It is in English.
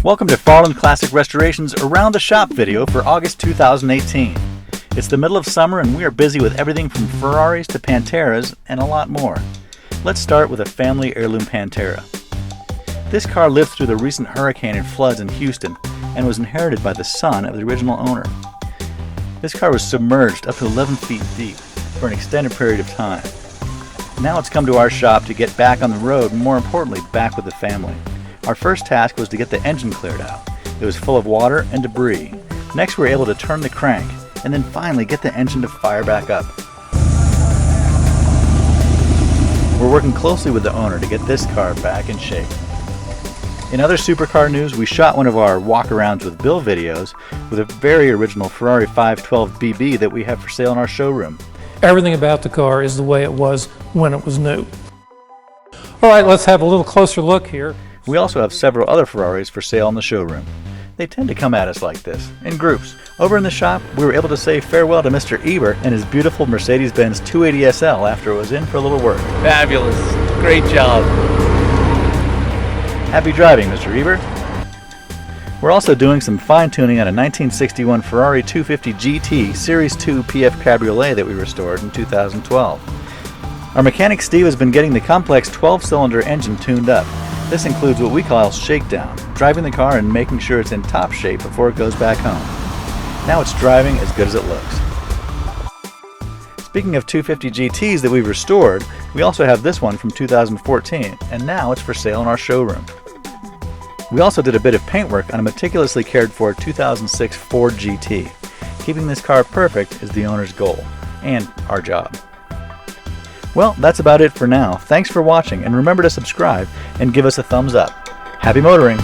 Welcome to Farland Classic Restoration's Around the Shop video for August 2018. It's the middle of summer and we are busy with everything from Ferraris to Panteras and a lot more. Let's start with a family heirloom Pantera. This car lived through the recent hurricane and floods in Houston and was inherited by the son of the original owner. This car was submerged up to 11 feet deep for an extended period of time. Now it's come to our shop to get back on the road and, more importantly, back with the family. Our first task was to get the engine cleared out. It was full of water and debris. Next we were able to turn the crank and then finally get the engine to fire back up. We're working closely with the owner to get this car back in shape. In other supercar news, we shot one of our walk-arounds with Bill videos with a very original Ferrari 512 BB that we have for sale in our showroom. Everything about the car is the way it was when it was new. All right, let's have a little closer look here. We also have several other Ferraris for sale in the showroom. They tend to come at us like this, in groups. Over in the shop, we were able to say farewell to Mr. Ebert and his beautiful Mercedes-Benz 280 SL after it was in for a little work. Fabulous. Great job. Happy driving, Mr. Ebert. We're also doing some fine-tuning on a 1961 Ferrari 250 GT Series 2 PF Cabriolet that we restored in 2012. Our mechanic Steve has been getting the complex 12-cylinder engine tuned up. This includes what we call shakedown, driving the car and making sure it's in top shape before it goes back home. Now it's driving as good as it looks. Speaking of 250 GTs that we've restored, we also have this one from 2014, and now it's for sale in our showroom. We also did a bit of paintwork on a meticulously cared for 2006 Ford GT. Keeping this car perfect is the owner's goal, and our job. Well, that's about it for now. Thanks for watching, and remember to subscribe and give us a thumbs up. Happy motoring!